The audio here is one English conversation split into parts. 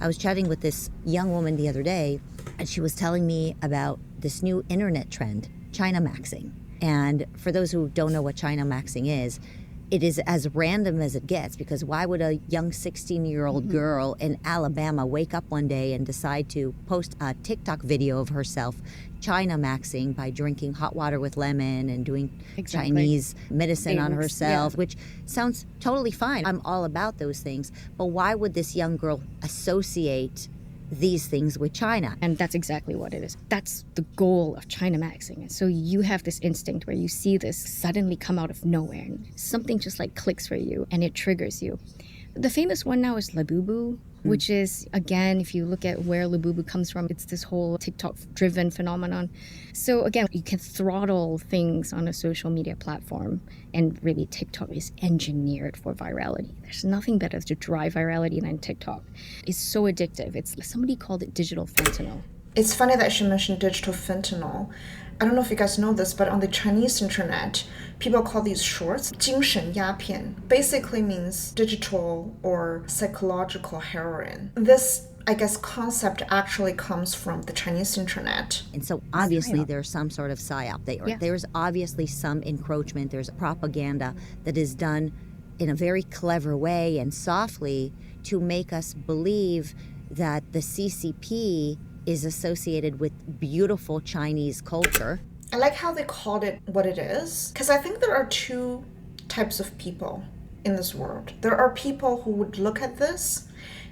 I was chatting with this young woman the other day, and she was telling me about this new internet trend, China maxing. And for those who don't know what China maxing is, it is as random as it gets, because why would a young 16-year-old girl in Alabama wake up one day and decide to post a TikTok video of herself China maxing by drinking hot water with lemon and doing Chinese medicine on herself, which sounds totally fine. I'm all about those things. But why would this young girl associate these things with China? And that's exactly what it is. That's the goal of China maxing. And so you have this instinct where you see this suddenly come out of nowhere and something just like clicks for you and it triggers you. The famous one now is Labubu, which is, again, if you look at where Labubu comes from, it's this whole TikTok-driven phenomenon. So again, you can throttle things on a social media platform, and really TikTok is engineered for virality. There's nothing better to drive virality than TikTok. It's so addictive. Somebody called it digital fentanyl. It's funny that she mentioned digital fentanyl. I don't know if you guys know this, but on the Chinese internet, people call these shorts 精神鸦片. Basically means digital or psychological heroin. This, I guess, concept actually comes from the Chinese internet. And so obviously there's some sort of psyop. There's obviously some encroachment. There's propaganda that is done in a very clever way and softly to make us believe that the CCP is associated with beautiful Chinese culture. I like how they called it what it is, because I think there are two types of people in this world. There are people who would look at this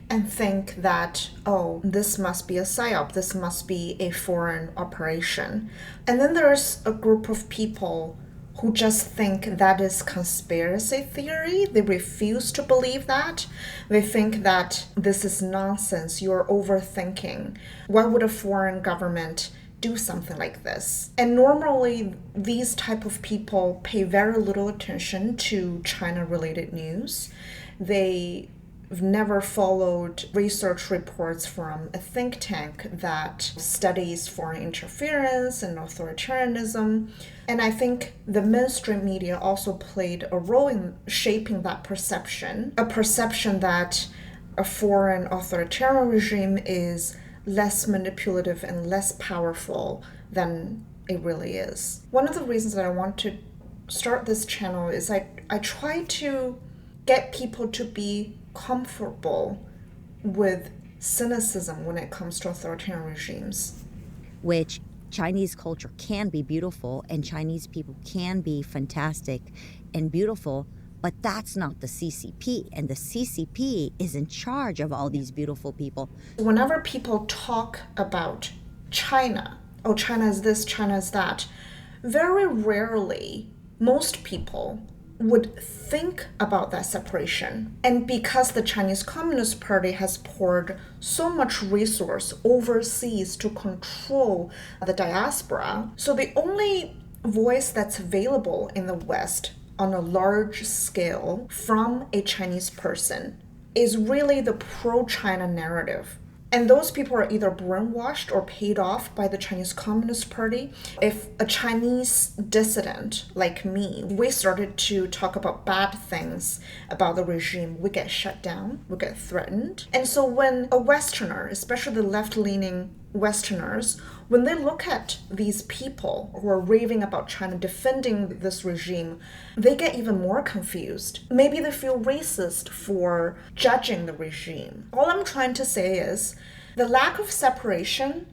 and think that, oh, this must be a psyop, this must be a foreign operation. And then there's a group of people who just think that is conspiracy theory. They refuse to believe that. They think that this is nonsense, you're overthinking. Why would a foreign government do something like this? And normally these type of people pay very little attention to China-related news. They've never followed research reports from a think tank that studies foreign interference and authoritarianism. And I think the mainstream media also played a role in shaping that perception, a perception that a foreign authoritarian regime is less manipulative and less powerful than it really is. One of the reasons that I want to start this channel is I try to get people to be comfortable with cynicism when it comes to authoritarian regimes. Which Chinese culture can be beautiful and Chinese people can be fantastic and beautiful, but that's not the CCP. And the CCP is in charge of all these beautiful people. Whenever people talk about China, oh, China is this, China is that, very rarely, most people would think about that separation. And because the Chinese Communist Party has poured so much resource overseas to control the diaspora, so the only voice that's available in the West on a large scale from a Chinese person is really the pro-China narrative. And those people are either brainwashed or paid off by the Chinese Communist Party. If a Chinese dissident like me, we started to talk about bad things about the regime, we get shut down, we get threatened. And so when a Westerner, especially the left-leaning Westerners, when they look at these people who are raving about China, defending this regime, they get even more confused. Maybe they feel racist for judging the regime. All I'm trying to say is the lack of separation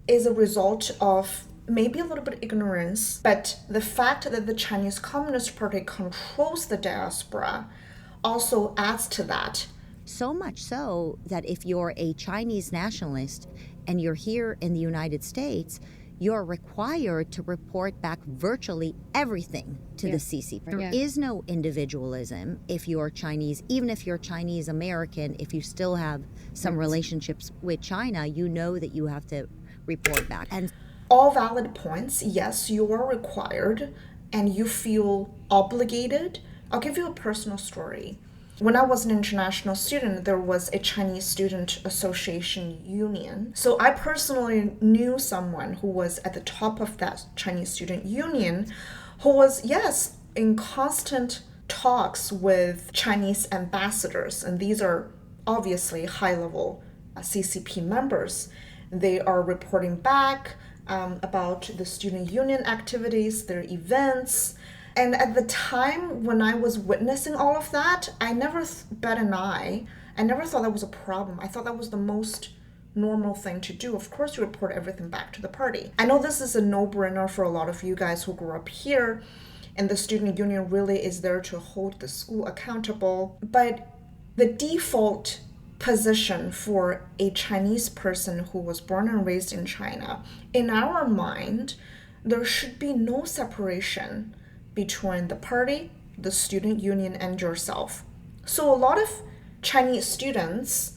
is a result of maybe a little bit of ignorance, but the fact that the Chinese Communist Party controls the diaspora also adds to that. So much so that if you're a Chinese nationalist and you're here in the United States, you're required to report back virtually everything to the CCP. There is no individualism if you're Chinese, even if you're Chinese American, if you still have some relationships with China, you know that you have to report back. And all valid points, yes, you are required and you feel obligated. I'll give you a personal story. When I was an international student, there was a Chinese Student Association union. So I personally knew someone who was at the top of that Chinese Student Union who was, yes, in constant talks with Chinese ambassadors. And these are obviously high-level CCP members. They are reporting back about the student union activities, their events. And at the time when I was witnessing all of that, I never bat an eye. I never thought that was a problem. I thought that was the most normal thing to do. Of course, you report everything back to the party. I know this is a no-brainer for a lot of you guys who grew up here, and the student union really is there to hold the school accountable. But the default position for a Chinese person who was born and raised in China, in our mind, there should be no separation between the party, the student union, and yourself. So a lot of Chinese students,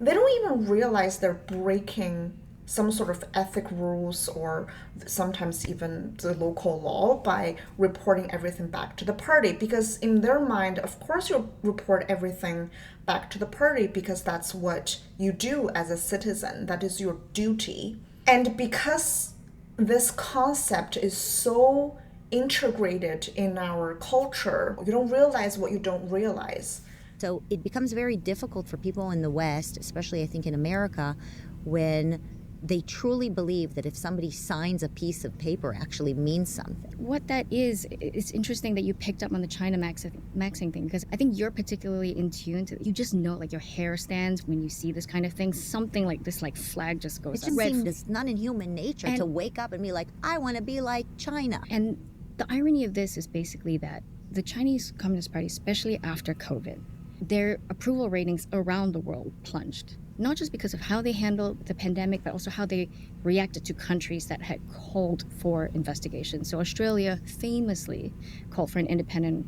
they don't even realize they're breaking some sort of ethic rules or sometimes even the local law by reporting everything back to the party, because in their mind, of course, you report everything back to the party because that's what you do as a citizen. That is your duty. And because this concept is so integrated in our culture, you don't realize what you don't realize. So it becomes very difficult for people in the West, especially I think in America, when they truly believe that if somebody signs a piece of paper actually means something. What that is, it's interesting that you picked up on the China maxing thing, because I think you're particularly in tune to, you just know, like your hair stands when you see this kind of thing, something like this, like flag just goes It just seems it's not in human nature to wake up and be like, I want to be like China. And the irony of this is basically that the Chinese Communist Party, especially after COVID, their approval ratings around the world plunged. Not just because of how they handled the pandemic, but also how they reacted to countries that had called for investigation. So Australia famously called for an independent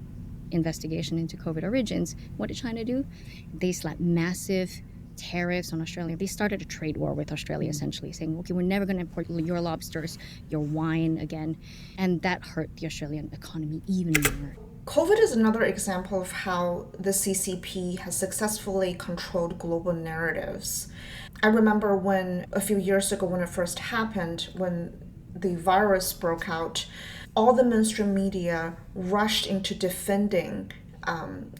investigation into COVID origins. What did China do? They slapped massive tariffs on Australia. They started a trade war with Australia, essentially, saying, okay, we're never going to import your lobsters, your wine again. And that hurt the Australian economy even more. COVID is another example of how the CCP has successfully controlled global narratives. I remember when, a few years ago, when it first happened, when the virus broke out, all the mainstream media rushed into defending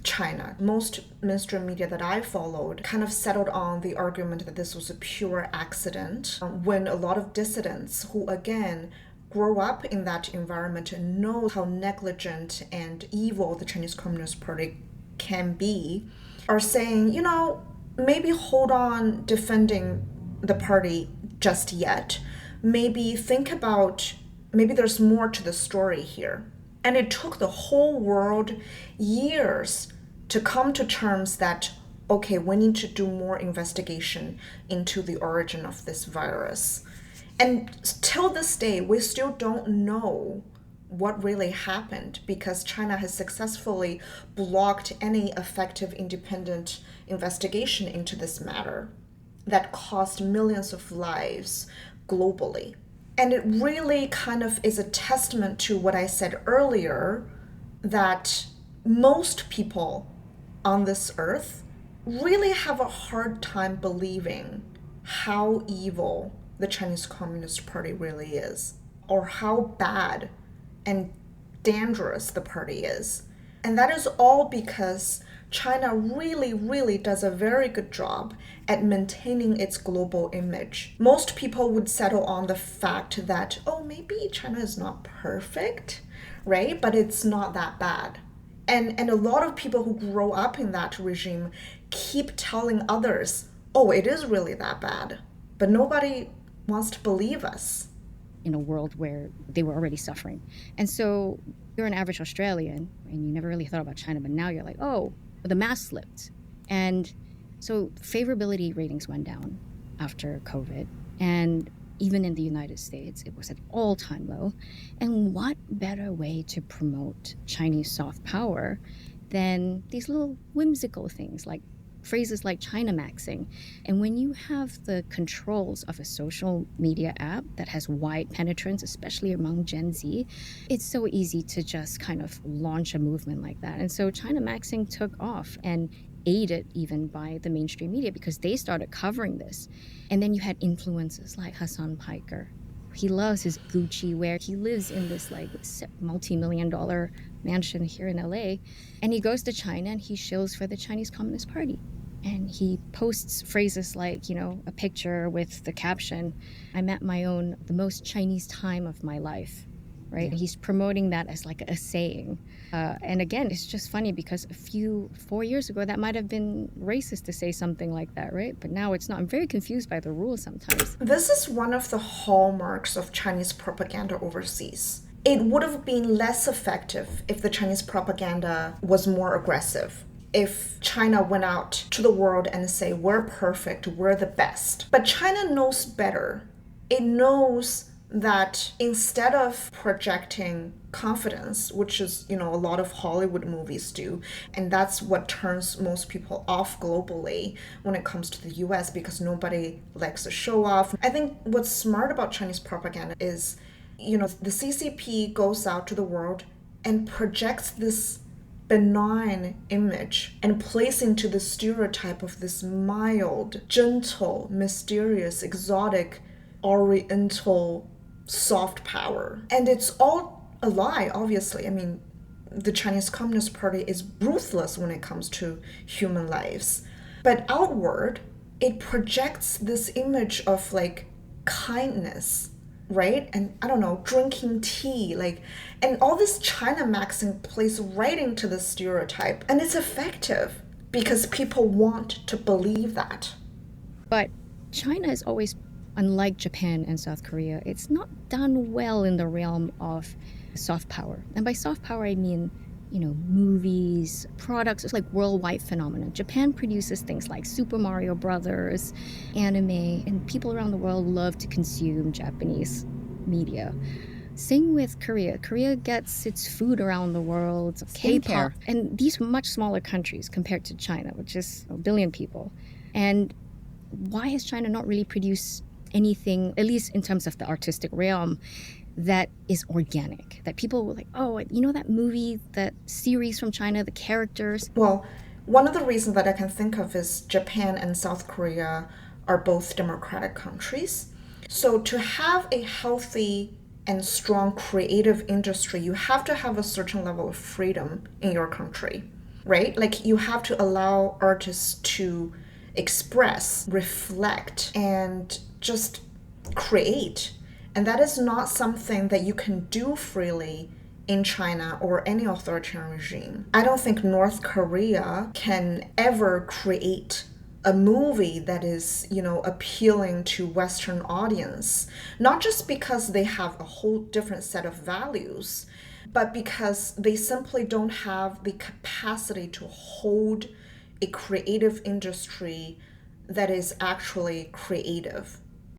China. Most mainstream media that I followed kind of settled on the argument that this was a pure accident, when a lot of dissidents who, again, grow up in that environment and know how negligent and evil the Chinese Communist Party can be, are saying, you know, maybe hold on defending the party just yet. Maybe think about, maybe there's more to the story here. And it took the whole world years to come to terms that, okay, we need to do more investigation into the origin of this virus. And till this day, we still don't know what really happened because China has successfully blocked any effective independent investigation into this matter that cost millions of lives globally. And it really kind of is a testament to what I said earlier, that most people on this earth really have a hard time believing how evil the Chinese Communist Party really is, or how bad and dangerous the party is. And that is all because China really, really does a very good job at maintaining its global image. Most people would settle on the fact that, oh, maybe China is not perfect, right? But it's not that bad. And a lot of people who grow up in that regime keep telling others, oh, it is really that bad. But nobody wants to believe us. In a world where they were already suffering. And so you're an average Australian and you never really thought about China, but now you're like, oh, the mask slipped. And so favorability ratings went down after COVID. And even in the United States, it was at all-time low. And what better way to promote Chinese soft power than these little whimsical things like phrases like China maxing. And when you have the controls of a social media app that has wide penetrance, especially among Gen Z, it's so easy to just kind of launch a movement like that. And so China maxing took off, and aided even by the mainstream media because they started covering this. And then you had influencers like Hassan Piker. He loves his Gucci wear. He lives in this like multi-million-dollar mansion here in LA. And he goes to China and he shills for the Chinese Communist Party. And he posts phrases like, a picture with the caption, "I'm at the most Chinese time of my life," right? Yeah. He's promoting that as like a saying. And again, it's just funny because 4 years ago, that might have been racist to say something like that, right? But now it's not. I'm very confused by the rules sometimes. This is one of the hallmarks of Chinese propaganda overseas. It would have been less effective if the Chinese propaganda was more aggressive. If China went out to the world and say, we're perfect, we're the best. But China knows better. It knows that instead of projecting confidence, which is, a lot of Hollywood movies do, and that's what turns most people off globally when it comes to the US, because nobody likes to show off. I think what's smart about Chinese propaganda is, the CCP goes out to the world and projects this benign image and plays into the stereotype of this mild, gentle, mysterious, exotic, oriental, soft power. And it's all a lie, obviously. I mean, the Chinese Communist Party is ruthless when it comes to human lives. But outward, it projects this image of like kindness, right? And I don't know, drinking tea, and all this China maxing plays right into the stereotype. And it's effective because people want to believe that. But China is always, unlike Japan and South Korea, it's not done well in the realm of soft power. And by soft power, I mean, movies, products. It's like worldwide phenomenon. Japan produces things like Super Mario Brothers, anime, and people around the world love to consume Japanese media. Same with Korea. Korea gets its food around the world, K-pop, and these are much smaller countries compared to China, which is a billion people. And why has China not really produced anything, at least in terms of the artistic realm, that is organic, that people were like, oh, that movie, that series from China, the characters? Well, one of the reasons that I can think of is Japan and South Korea are both democratic countries. So to have a healthy and strong creative industry, you have to have a certain level of freedom in your country, right? Like you have to allow artists to express, reflect, and just create. And that is not something that you can do freely in China or any authoritarian regime. I don't think North Korea can ever create a movie that is, appealing to Western audience, not just because they have a whole different set of values, but because they simply don't have the capacity to hold a creative industry that is actually creative.